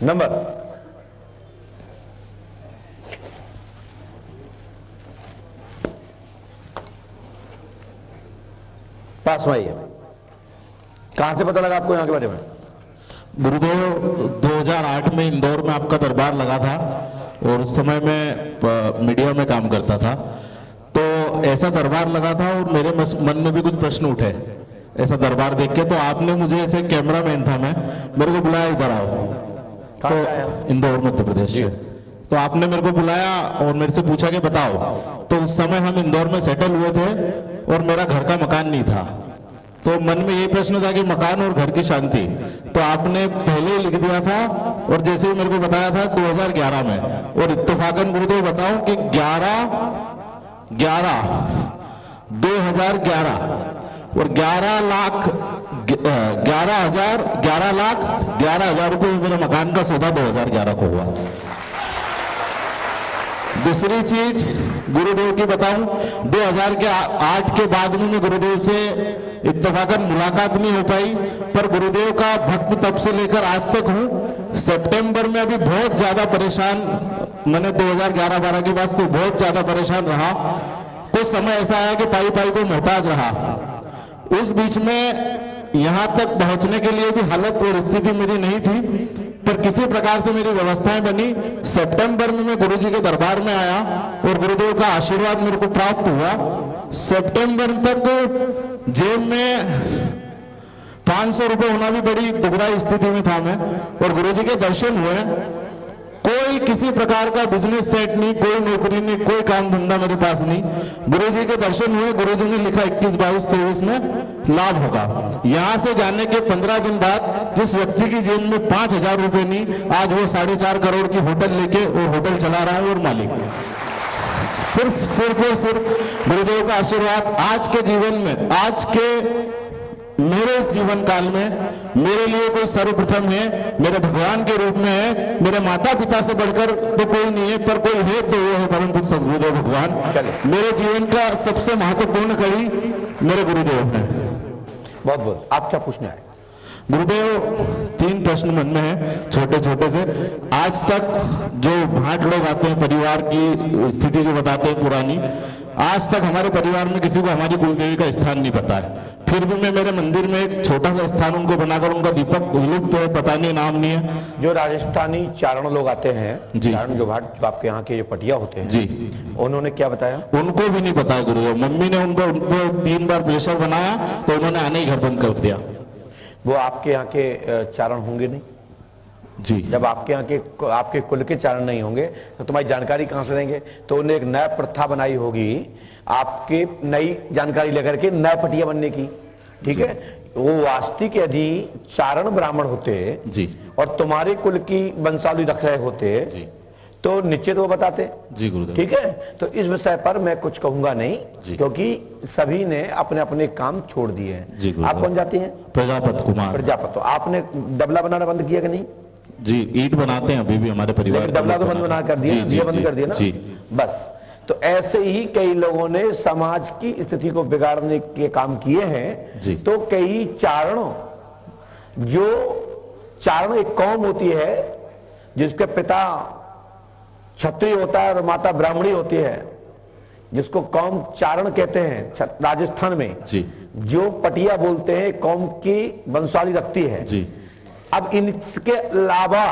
Number पास में आइए। कहां से पता लगा आपको यहाँ के बारे में? गुरुदेव 2008 में इंदौर में आपका दरबार लगा था और उस समय मैं मीडिया में काम करता था, तो ऐसा दरबार लगा था और मेरे मन में भी कुछ प्रश्न उठे ऐसा दरबार देख के। तो आपने मुझे, ऐसे कैमरामैन था मैं, मेरे को बुलाया, इधर आओ। तो इंदौर मध्य प्रदेश से, तो आपने मेरे को बुलाया और मेरे से पूछा कि बताओ। तो उस समय हम इंदौर में सेटल हुए थे और मेरा घर का मकान नहीं था, तो मन में ये प्रश्न था कि मकान और घर की शांति। तो आपने पहले ही लिख दिया था और जैसे ही मेरे को बताया था 2011 में, और इत्तेफाकन गुरुदेव बताऊं कि 2011 और 11,11,11,000 रुपए मेरे मकान का सौदा 2011 को हुआ। दूसरी चीज गुरुदेव की बताऊं, 2008 के बाद में मैं गुरुदेव से इत्तेफाकन मुलाकात नहीं हो पाई, पर गुरुदेव का भक्त तब से लेकर आज तक हूं। सितंबर में अभी बहुत ज्यादा परेशान, मैंने 2011-12 की बात से बहुत ज्यादा परेशान रहा। कुछ समय ऐसा आया कि पाई पाई को मोहताज रहा। उस बीच में यहां तक पहुंचने के लिए भी हालत और स्थिति मेरी नहीं थी, पर किसी प्रकार से मेरी व्यवस्थाएं बनी। सितंबर में मैं गुरुजी के दरबार में आया और गुरुदेव का आशीर्वाद मेरे को प्राप्त हुआ। सितंबर तक जेब में 500 रुपए होना भी बड़ी दुखदायी स्थिति में था मैं, और गुरुजी के दर्शन हुए। कोई किसी प्रकार का बिजनेस सेट नहीं, कोई नौकरी नहीं, कोई काम धंधा मेरे पास नहीं। गुरुजी के दर्शन हुए, गुरुजी ने लिखा 21, 22, 23 में लाभ होगा। यहां से जाने के 15 दिन बाद जिस व्यक्ति की जेब में 5,000 रुपए नहीं, आज वो 4.5 करोड़ की होटल लेके और होटल चला रहा है और मालिक। सिर्फ और सिर्फ गुरुदेव का आशीर्वाद। आज के जीवन में, आज के मेरे जीवन काल में मेरे लिए कोई सर्वप्रथम है, मेरे भगवान के रूप में है। मेरे माता पिता से बढ़कर तो कोई नहीं है, पर कोई है तो वो है परम पूज्य सद्गुरुदेव भगवान। मेरे जीवन का सबसे महत्वपूर्ण कड़ी मेरे गुरुदेव हैं। बहुत बहुत। आप क्या पूछना है? गुरुदेव 3 प्रश्न मन में है, छोटे छोटे से। आज तक जो भाट लोग आते हैं, परिवार की स्थिति जो बताते हैं पुरानी, आज तक हमारे परिवार में किसी को हमारी कुलदेवी का स्थान नहीं पता है। फिर भी मैं मेरे मंदिर में एक छोटा सा स्थान उनको बनाकर, उनका दीपक विलुप्त है, पता नहीं, नाम नहीं है। जो राजस्थानी चारण लोग आते हैं, चारण जो भाट, जो आपके यहाँ के जो पटिया होते हैं जी, उन्होंने क्या बताया? उनको भी नहीं पता है गुरुदेव। मम्मी ने उनको 3 बार प्रेशर बनाया तो उन्होंने आने ही घर बंद कर दिया। वो आपके यहाँ के चारण होंगे नहीं जी। जब आपके यहाँ के, आपके कुल के चारण नहीं होंगे तो तुम्हारी जानकारी कहां से देंगे? तो उन्हें एक नया प्रथा बनाई होगी, आपके नई जानकारी लेकर के नया पटिया बनने की। ठीक है, वो वास्तविक यदि चारण ब्राह्मण होते जी और तुम्हारे कुल की वंशावली रख रहे होते जी, तो निश्चित वो बताते जी गुरुदेव। ठीक है, तो इस विषय पर मैं कुछ कहूंगा नहीं, क्योंकि सभी ने अपने अपने काम छोड़ दिए हैं। आप कौन जाती हैं? प्रजापत कुमार। प्रजापत। तो आपने डबला बनाना बंद किया कि नहीं? जी, ईंट बनाते हैं अभी भी हमारे परिवार। डबला तो बंद बना कर दिया, ये बंद कर दिया ना जी। बस, तो ऐसे ही कई लोगों ने समाज की स्थिति को बिगाड़ने के काम किए हैं जी। तो कई चारणों, जो चारण एक कौम होती है जिसके पिता क्षत्रिय होता है और माता ब्राह्मणी होती है, जिसको कौम चारण कहते हैं राजस्थान में जी। जो पटिया बोलते हैं, कौम की वंशावली रखती है जी। अब इनके अलावा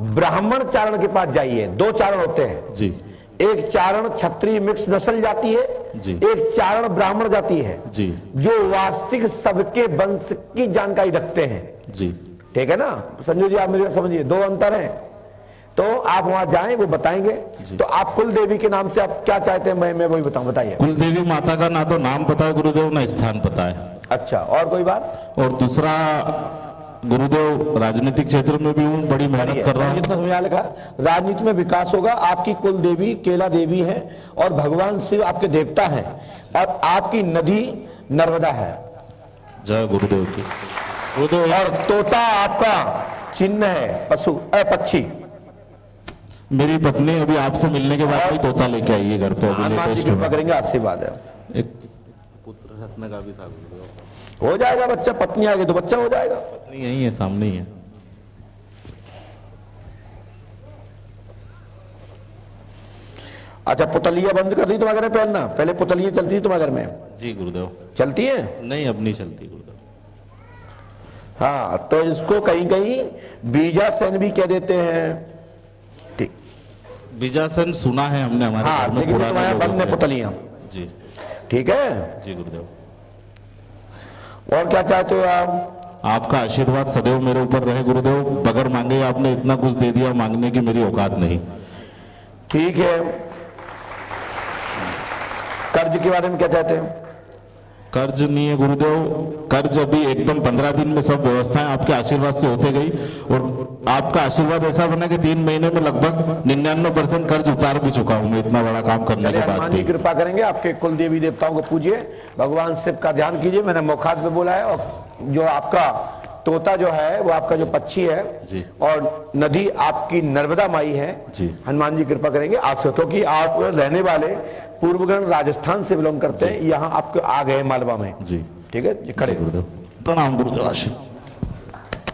ब्राह्मण चारण के पास जाइए, 2 चारण होते हैं जी। एक चारण क्षत्रिय मिक्स नस्ल जाती है जी। एक चारण ब्राह्मण जाती है जी, जो वास्तविक सबके वंश की जानकारी रखते हैं जी। ठीक है ना संजू जी, आप मेरी समझिए, 2 अंतर हैं। तो आप वहां जाएं, वो बताएंगे। तो आप कुल देवी के नाम से आप क्या चाहते हैं? मैं वही बताऊं, बताइए। कुल देवी माता का ना तो नाम पता है गुरुदेव, ना स्थान पता है। अच्छा, और कोई बात? और दूसरा गुरुदेव, राजनीतिक क्षेत्र में भी हूँ, बड़ी मेहनत कर रहा हूँ। इतना समझा लिखा, राजनीति में विकास होगा। आपकी कुल देवी केला देवी है और भगवान शिव आपके देवता हैं, और आपकी नदी नर्मदा है। जय गुरुदेव की। गुरुदेव, और तोता आपका चिन्ह है, पक्षी। मेरी पत्नी अभी आपसे मिलने के बाद तोता लेके आई है घर पे, करेंगे, आशीर्वाद है। एक पुत्र रत्न का भी था गुरुदेव। हो जाएगा बच्चा, पत्नी आ गई तो बच्चा हो जाएगा। पत्नी यही है, सामने ही है। अच्छा, पुतलियां बंद कर दी तुम्हारे घर में पहनना? पहले पुतलियां चलती थी तुम्हारे घर में? जी गुरुदेव। चलती हैं? नहीं, अब नहीं चलती गुरुदेव। हाँ, तो इसको कहीं कहीं बीजासन भी कह देते हैं। ठीक, बीजासन सुना है हमने हमारे हाँ, घर में लेकिन पुराने तुम्हारे लोगों बंद है से। पुतलियां। जी ठीक है जी गुरुदेव। और क्या चाहते हो आप? आपका आशीर्वाद सदैव मेरे ऊपर रहे गुरुदेव। बगैर मांगे आपने इतना कुछ दे दिया, मांगने की मेरी औकात नहीं। ठीक है, कर्ज के बारे में क्या चाहते हैं? कर्ज नहीं है गुरुदेव, कर्ज अभी एकदम 15 दिन में सब व्यवस्थाएं आपके आशीर्वाद से होते गई, और आपका आशीर्वाद ऐसा बना कि 3 महीने में लगभग 99% कर्ज उतार भी चुका हूं मैं, इतना बड़ा काम करने के बाद हनुमान जी भी। कृपा करेंगे। आपके कुल देवी देवताओं को पूजिए, भगवान शिव का ध्यान कीजिए। मैंने मुखात में बोला है। और जो आपका तोता जो है वो आपका जो पक्षी है जी। और नदी आपकी नर्मदा माई है जी। हनुमान जी कृपा करेंगे आज से, क्योंकि आप रहने वाले पूर्वगण राजस्थान से बिलोंग करते हैं, यहाँ आपके आ गए मालवा में। जी ठीक है, खड़े। गुरुदेव प्रणाम गुरुदेव। आशीर्वाद।